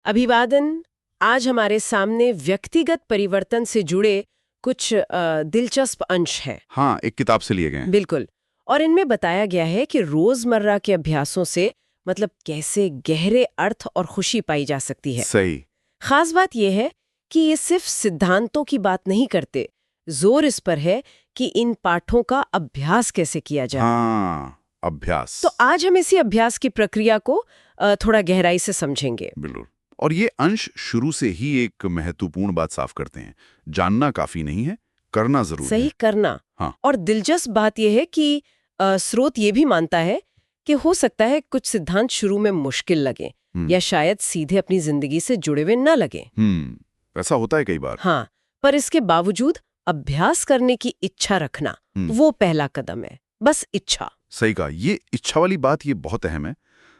अभिवादन। आज हमारे सामने व्यक्तिगत परिवर्तन से जुड़े कुछ दिलचस्प अंश हैं। हाँ, एक किताब से लिए गए हैं। बिल्कुल। और इनमें बताया गया है कि रोजमर्रा के अभ्यासों से मतलब कैसे गहरे अर्थ और खुशी पाई जा सकती है। सही। खास बात यह है कि ये सिर्फ सिद्धांतों की बात नहीं करते, जोर इस पर है कि इन पाठों का अभ्यास कैसे किया जाए। हाँ, अभ्यास। तो आज हम इसी अभ्यास की प्रक्रिया को थोड़ा गहराई से समझेंगे। बिल्कुल। और ये अंश शुरू से ही एक महत्वपूर्ण बात साफ करते हैं। जानना काफी नहीं है, करना जरूर सही है। करना। हाँ। और दिलचस्प बात यह है कि स्रोत ये भी मानता है कि हो सकता है कुछ सिद्धांत शुरू में मुश्किल लगे या शायद सीधे अपनी जिंदगी से जुड़े हुए न लगे। ऐसा होता है कई बार। हाँ, पर इसके बावजूद अभ्यास करने की इच्छा रखना वो पहला कदम है। बस इच्छा। सही कहा। ये इच्छा वाली बात ये बहुत अहम है।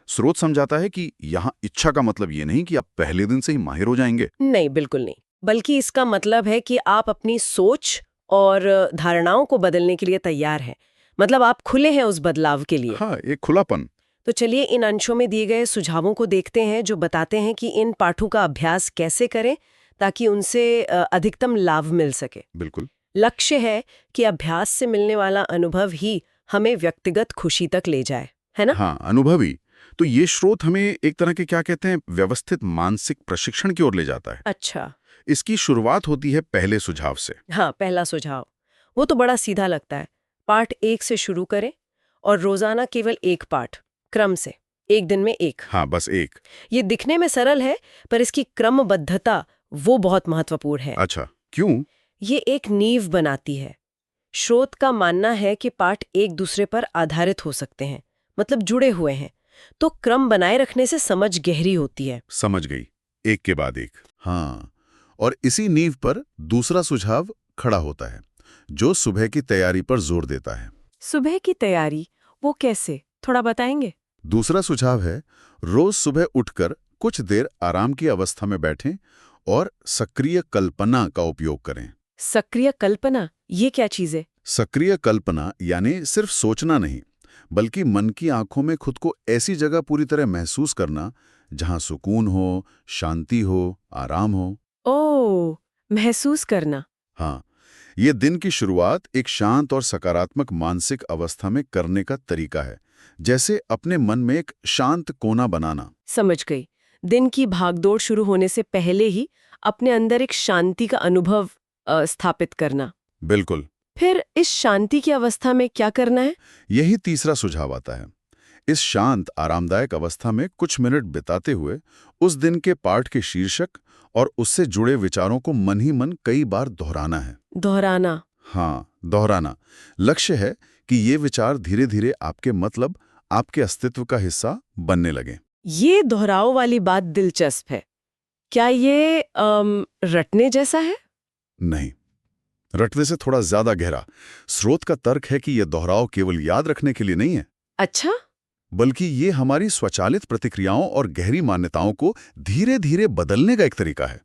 स्रोत समझाता है कि यहाँ इच्छा का मतलब ये नहीं कि आप पहले दिन से ही माहिर हो जाएंगे। नहीं, बिल्कुल नहीं। बल्कि इसका मतलब है कि आप अपनी सोच और धारणाओं को बदलने के लिए तैयार हैं। मतलब आप खुले हैं उस बदलाव के लिए। हाँ, एक खुलापन। तो चलिए इन अंशों में दिए गए सुझावों को देखते हैं जो बताते हैं कि इन पाठों का अभ्यास कैसे करें ताकि उनसे अधिकतम लाभ मिल सके। बिल्कुल। लक्ष्य है कि अभ्यास से मिलने वाला अनुभव ही हमें व्यक्तिगत खुशी तक ले जाए, है ना? हाँ, अनुभवी। तो ये स्रोत हमें एक तरह के क्या कहते हैं, व्यवस्थित मानसिक प्रशिक्षण की ओर ले जाता है। अच्छा। इसकी शुरुआत होती है पहले सुझाव से। हाँ, पहला सुझाव वो तो बड़ा सीधा लगता है। पाठ 1 से शुरू करें और रोजाना केवल एक पाठ, क्रम से, एक दिन में एक। हाँ, बस एक। ये दिखने में सरल है, पर इसकी क्रमबद्धता वो बहुत महत्वपूर्ण है। अच्छा, क्यों? ये एक नींव बनाती है। स्रोत का मानना है कि पाठ एक दूसरे पर आधारित हो सकते हैं, मतलब जुड़े हुए हैं। तो क्रम बनाए रखने से समझ गहरी होती है। समझ गई। एक के बाद एक। हाँ, और इसी नींव पर दूसरा सुझाव खड़ा होता है, जो सुबह की तैयारी पर जोर देता है। सुबह की तैयारी, वो कैसे, थोड़ा बताएंगे? दूसरा सुझाव है, रोज सुबह उठकर कुछ देर आराम की अवस्था में बैठें और सक्रिय कल्पना का उपयोग करें। सक्रिय कल्पना, ये क्या चीज है? सक्रिय कल्पना यानी सिर्फ सोचना नहीं, बल्कि मन की आंखों में खुद को ऐसी जगह पूरी तरह महसूस करना जहां सुकून हो, शांति हो, आराम हो। ओह, महसूस करना। हाँ, ये दिन की शुरुआत एक शांत और सकारात्मक मानसिक अवस्था में करने का तरीका है, जैसे अपने मन में एक शांत कोना बनाना। समझ गई। दिन की भागदौड़ शुरू होने से पहले ही अपने अंदर एक शांति का अनुभव स्थापित करना। बिल्कुल। फिर इस शांति की अवस्था में क्या करना है? यही तीसरा सुझाव आता है। इस शांत आरामदायक अवस्था में कुछ मिनट बिताते हुए उस दिन के पाठ के शीर्षक और उससे जुड़े विचारों को मन ही मन कई बार दोहराना है। दोहराना। हाँ, दोहराना। लक्ष्य है कि ये विचार धीरे धीरे आपके मतलब, आपके अस्तित्व का हिस्सा बनने लगे। ये दोहराव वाली बात दिलचस्प है। क्या ये रटने जैसा है? नहीं, रटने से थोड़ा ज्यादा गहरा। स्रोत का तर्क है कि यह दोहराव केवल याद रखने के लिए नहीं है, अच्छा। बल्कि ये हमारी स्वचालित प्रतिक्रियाओं और गहरी मान्यताओं को धीरे धीरे बदलने का एक तरीका है।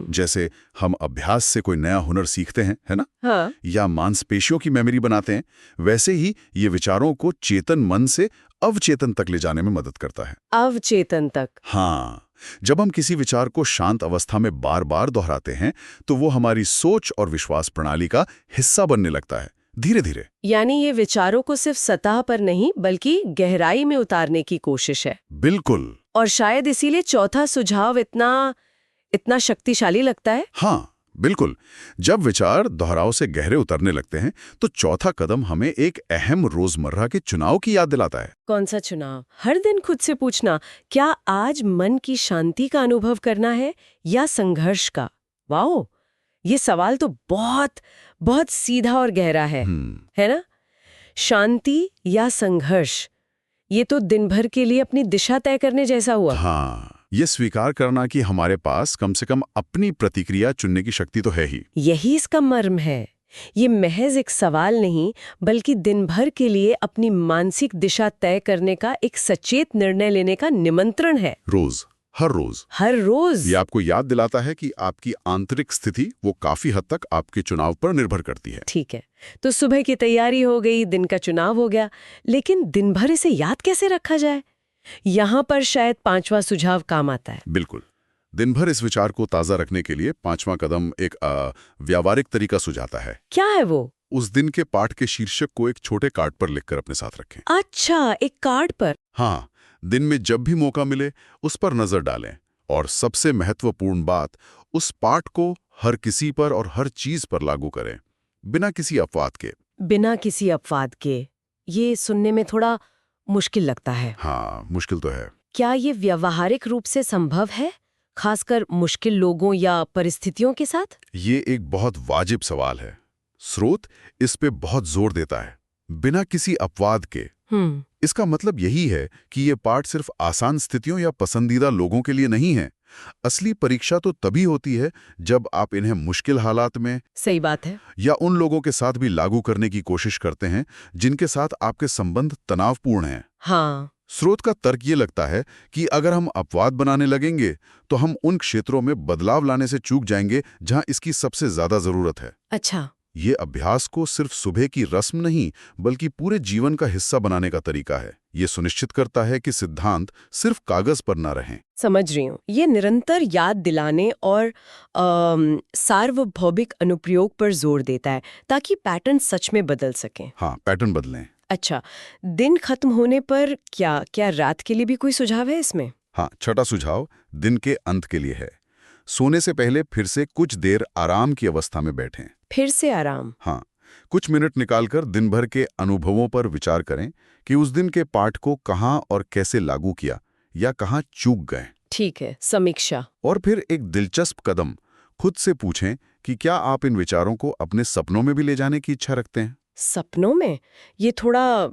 जैसे हम अभ्यास से कोई नया हुनर सीखते हैं, है ना? हाँ। या मांसपेशियों की मेमोरी बनाते हैं, वैसे ही ये विचारों को चेतन मन से अवचेतन तक ले जाने में मदद करता है। अवचेतन तक। हाँ, जब हम किसी विचार को शांत अवस्था में बार बार दोहराते हैं, तो वो हमारी सोच और विश्वास प्रणाली का हिस्सा बनने लगता है, धीरे धीरे। यानी ये विचारों को सिर्फ सतह पर नहीं बल्कि गहराई में उतारने की कोशिश है। बिल्कुल। और शायद इसीलिए चौथा सुझाव इतना शक्तिशाली लगता है। हाँ, बिल्कुल। जब विचार दोहराव से गहरे उतरने लगते हैं, तो चौथा कदम हमें एक अहम रोजमर्रा के चुनाव की याद दिलाता है। कौन सा चुनाव? हर दिन खुद से पूछना, क्या आज मन की शांति का अनुभव करना है या संघर्ष का? वाओ, ये सवाल तो बहुत बहुत सीधा और गहरा है ना? शांति या संघर्ष, ये तो दिन भर के लिए अपनी दिशा तय करने जैसा हुआ। हाँ, ये स्वीकार करना कि हमारे पास कम से कम अपनी प्रतिक्रिया चुनने की शक्ति तो है ही। यही इसका मर्म है। ये महज एक सवाल नहीं, बल्कि दिन भर के लिए अपनी मानसिक दिशा तय करने का एक सचेत निर्णय लेने का निमंत्रण है। रोज, हर रोज। हर रोज। ये आपको याद दिलाता है कि आपकी आंतरिक स्थिति वो काफी हद तक आपके चुनाव पर निर्भर करती है। ठीक है, तो सुबह की तैयारी हो गई, दिन का चुनाव हो गया, लेकिन दिन भर इसे याद कैसे रखा जाए? यहाँ पर शायद 5वां सुझाव काम आता है। बिल्कुल। दिन भर इस विचार को ताज़ा रखने के लिए 5वां कदम एक व्यावहारिक तरीका सुझाता है। क्या है वो? उस दिन के पाठ के शीर्षक को एक छोटे कार्ड पर लिखकर अपने साथ रखें। अच्छा, एक कार्ड पर। हाँ, दिन में जब भी मौका मिले उस पर नजर डालें। और सबसे महत्वपूर्ण बात, उस पाठ को हर किसी पर और हर चीज पर लागू करें, बिना किसी अपवाद के। बिना किसी अपवाद के। ये सुनने में थोड़ा मुश्किल लगता है। हाँ, मुश्किल तो है। क्या ये व्यावहारिक रूप से संभव है, खासकर मुश्किल लोगों या परिस्थितियों के साथ? ये एक बहुत वाजिब सवाल है। स्रोत इस पे बहुत जोर देता है, बिना किसी अपवाद के। इसका मतलब यही है कि ये पाठ सिर्फ आसान स्थितियों या पसंदीदा लोगों के लिए नहीं है। असली परीक्षा तो तभी होती है जब आप इन्हें मुश्किल हालात में, सही बात है, या उन लोगों के साथ भी लागू करने की कोशिश करते हैं जिनके साथ आपके संबंध तनावपूर्ण हैं। हाँ। स्रोत का तर्क ये लगता है कि अगर हम अपवाद बनाने लगेंगे तो हम उन क्षेत्रों में बदलाव लाने से चूक जाएंगे जहां इसकी सबसे ज्यादा जरूरत है। अच्छा। ये अभ्यास को सिर्फ सुबह की रस्म नहीं, बल्कि पूरे जीवन का हिस्सा बनाने का तरीका है। ये सुनिश्चित करता है कि सिद्धांत सिर्फ कागज पर न रहें। समझ रही हूँ। ये निरंतर याद दिलाने और सार्वभौमिक अनुप्रयोग पर जोर देता है ताकि पैटर्न सच में बदल सकें। हाँ, पैटर्न बदलें। अच्छा, दिन खत्म होने पर क्या रात के लिए भी कोई सुझाव है इसमें? हाँ, छठा सुझाव दिन के अंत के लिए है। सोने से पहले फिर से कुछ देर आराम की अवस्था में बैठें। फिर से आराम? हाँ, कुछ मिनट निकालकर दिन भर के अनुभवों पर विचार करें कि उस दिन के पाठ को कहाँ और कैसे लागू किया या कहाँ चूक गए। ठीक है, समीक्षा। और फिर एक दिलचस्प कदम, खुद से पूछें कि क्या आप इन विचारों को अपने सपनों में भी ले जाने की इच्छा रखते हैं। सपनों में? ये थोड़ा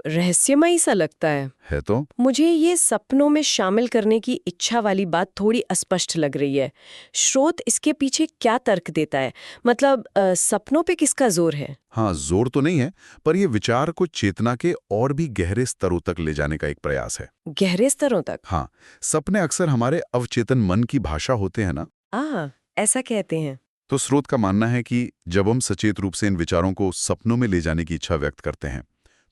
रहस्यमयी सा लगता है तो मुझे ये सपनों में शामिल करने की इच्छा वाली बात थोड़ी अस्पष्ट लग रही है। स्रोत इसके पीछे क्या तर्क देता है? मतलब सपनों पे किसका जोर है? हाँ, जोर तो नहीं है, पर यह विचार को चेतना के और भी गहरे स्तरों तक ले जाने का एक प्रयास है। गहरे स्तरों तक? हाँ, सपने अक्सर हमारे अवचेतन मन की भाषा होते हैं ना। ऐसा कहते हैं। तो स्रोत का मानना है कि जब हम सचेत रूप से इन विचारों को सपनों में ले जाने की इच्छा व्यक्त करते हैं,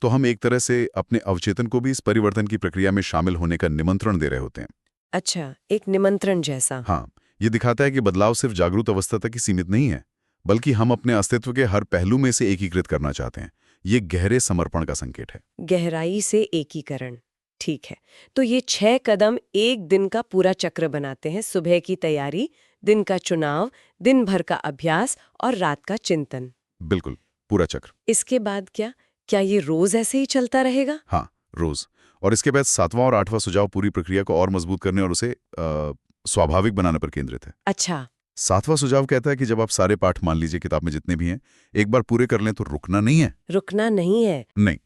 तो हम एक तरह से अपने अवचेतन को भी इस परिवर्तन की प्रक्रिया में शामिल होने का निमंत्रण दे रहे होते हैं। अच्छा, एक निमंत्रण जैसा। हाँ, ये दिखाता है कि बदलाव सिर्फ जागरूक अवस्था तक ही सीमित नहीं है, बल्कि हम अपने अस्तित्व के हर पहलू में से एकीकृत करना चाहते हैं। ये गहरे समर्पण का संकेत है। गहराई से एकीकरण। ठीक है, तो ये 6 कदम एक दिन का पूरा चक्र बनाते हैं। सुबह की तैयारी, दिन का चुनाव, दिन भर का अभ्यास और रात का चिंतन। बिल्कुल, पूरा चक्र। इसके बाद क्या ये रोज ऐसे ही चलता रहेगा? हाँ, रोज। और इसके बाद 7वां और 8वां सुझाव पूरी प्रक्रिया को और मजबूत करने और उसे स्वाभाविक बनाने पर केंद्रित है। अच्छा। 7वां सुझाव कहता है कि जब आप सारे पाठ, मान लीजिए किताब में जितने भी हैं, एक बार पूरे कर लें तो रुकना नहीं है। रुकना नहीं है? नहीं,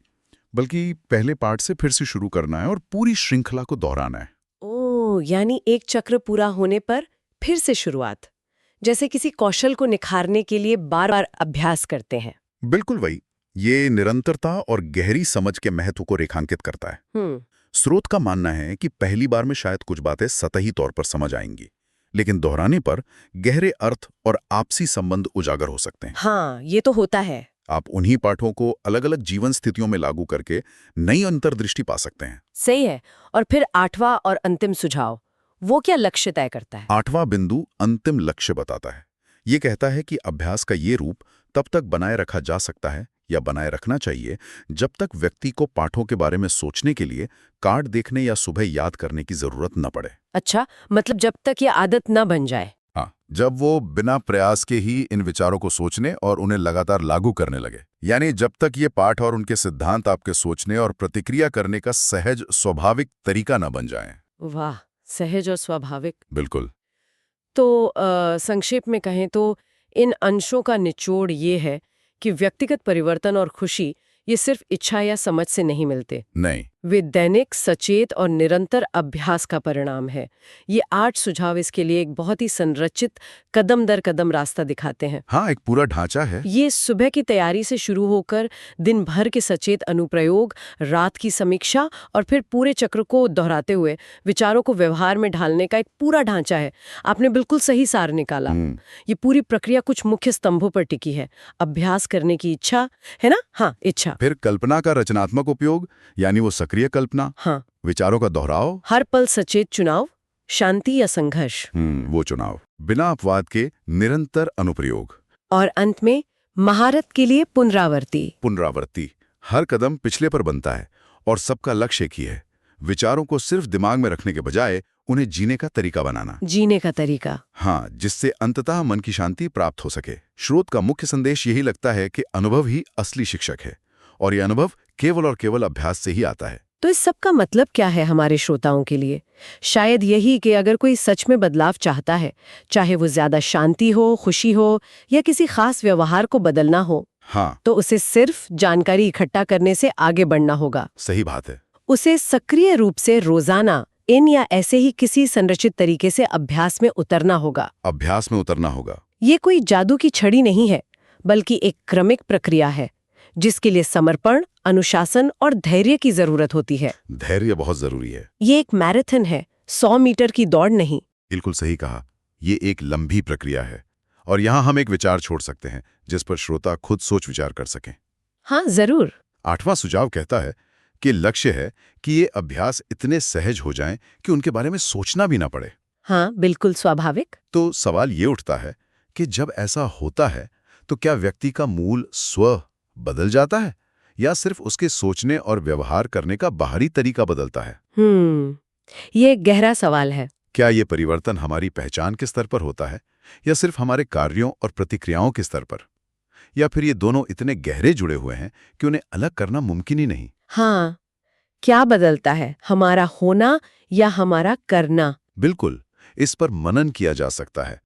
बल्कि पहले पाठ से फिर से शुरू करना है और पूरी श्रृंखला को दोहराना है। ओह, यानी एक चक्र पूरा होने पर फिर से शुरुआत, जैसे किसी कौशल को निखारने के लिए बार-बार अभ्यास करते हैं। बिल्कुल वही। ये निरंतरता और गहरी समझ के महत्व को रेखांकित करता है। स्रोत का मानना है कि पहली बार में शायद कुछ बातें सतही तौर पर समझ आएंगी, लेकिन दोहराने पर गहरे अर्थ और आपसी संबंध उजागर हो सकते हैं। हाँ, ये तो होता है। आप उन्हीं पाठों को अलग अलग जीवन स्थितियों में लागू करके नई अंतर्दृष्टि पा सकते हैं। सही है। और फिर 8वां और अंतिम सुझाव, वो क्या लक्ष्य तय करता है? 8वां बिंदु अंतिम लक्ष्य बताता है। ये कहता है कि अभ्यास का ये रूप तब तक बनाए रखा जा सकता है या बनाए रखना चाहिए जब तक व्यक्ति को पाठों के बारे में सोचने के लिए कार्ड देखने या सुबह याद करने की जरूरत न पड़े। अच्छा, मतलब जब तक ये आदत न बन जाए। हाँ, जब वो बिना प्रयास के ही इन विचारों को सोचने और उन्हें लगातार लागू करने लगे। यानी जब तक ये पाठ और उनके सिद्धांत आपके सोचने और प्रतिक्रिया करने का सहज स्वाभाविक तरीका न बन जाएं। वाह, सहज और स्वाभाविक। बिल्कुल। तो संक्षेप में कहें तो इन अंशों का निचोड़ ये है कि व्यक्तिगत परिवर्तन और खुशी ये सिर्फ इच्छा या समझ से नहीं मिलते। नहीं, वे दैनिक, सचेत और निरंतर अभ्यास का परिणाम है। ये 8 सुझाव इसके लिए एक बहुत ही संरचित कदम दर कदम रास्ता दिखाते हैं। हाँ, एक पूरा ढांचा है। ये सुबह की तैयारी से शुरू होकर दिन भर के सचेत अनुप्रयोग, रात की समीक्षा और फिर पूरे चक्र को दोहराते हुए विचारों को व्यवहार में ढालने का एक पूरा ढांचा है। आपने बिल्कुल सही सार निकाला। ये पूरी प्रक्रिया कुछ मुख्य स्तंभों पर टिकी है। अभ्यास करने की इच्छा है ना? हाँ, इच्छा। फिर कल्पना का रचनात्मक उपयोग, यानी वो सक्रिय कल्पना। हाँ, विचारों का दोहराव, हर पल सचेत चुनाव, शांति या संघर्ष, वो चुनाव, बिना अपवाद के निरंतर अनुप्रयोग, और अंत में महारत के लिए पुनरावृत्ति। हर कदम पिछले पर बनता है और सबका लक्ष्य एक ही है, विचारों को सिर्फ दिमाग में रखने के बजाय उन्हें जीने का तरीका बनाना। जीने का तरीका। हाँ, जिससे अंततः मन की शांति प्राप्त हो सके। स्रोत का मुख्य संदेश यही लगता है कि अनुभव ही असली शिक्षक है और ये अनुभव केवल और केवल अभ्यास से ही आता है। तो इस सब का मतलब क्या है हमारे श्रोताओं के लिए? शायद यही कि अगर कोई सच में बदलाव चाहता है, चाहे वो ज्यादा शांति हो, खुशी हो या किसी खास व्यवहार को बदलना हो, हाँ, तो उसे सिर्फ जानकारी इकट्ठा करने से आगे बढ़ना होगा। सही बात है। उसे सक्रिय रूप से रोजाना इन या ऐसे ही किसी संरचित तरीके से अभ्यास में उतरना होगा। ये कोई जादू की छड़ी नहीं है, बल्कि एक क्रमिक प्रक्रिया है जिसके लिए समर्पण, अनुशासन और धैर्य की जरूरत होती है। धैर्य बहुत जरूरी है। ये एक मैराथन है, 100 मीटर की दौड़ नहीं। बिल्कुल सही कहा, ये एक लंबी प्रक्रिया है। और यहाँ हम एक विचार छोड़ सकते हैं जिस पर श्रोता खुद सोच विचार कर सकें। हाँ, जरूर। 8वां सुझाव कहता है कि लक्ष्य है कि ये अभ्यास इतने सहज हो जाएं कि उनके बारे में सोचना भी ना पड़े। हाँ, बिल्कुल स्वाभाविक। तो सवाल ये उठता है कि जब ऐसा होता है तो क्या व्यक्ति का मूल स्व बदल जाता है या सिर्फ उसके सोचने और व्यवहार करने का बाहरी तरीका बदलता है? ये एक गहरा सवाल है। क्या ये परिवर्तन हमारी पहचान के स्तर पर होता है या सिर्फ हमारे कार्यों और प्रतिक्रियाओं के स्तर पर? या फिर ये दोनों इतने गहरे जुड़े हुए हैं कि उन्हें अलग करना मुमकिन ही नहीं? हाँ, क्या बदलता है, हमारा होना या हमारा करना? बिल्कुल, इस पर मनन किया जा सकता है।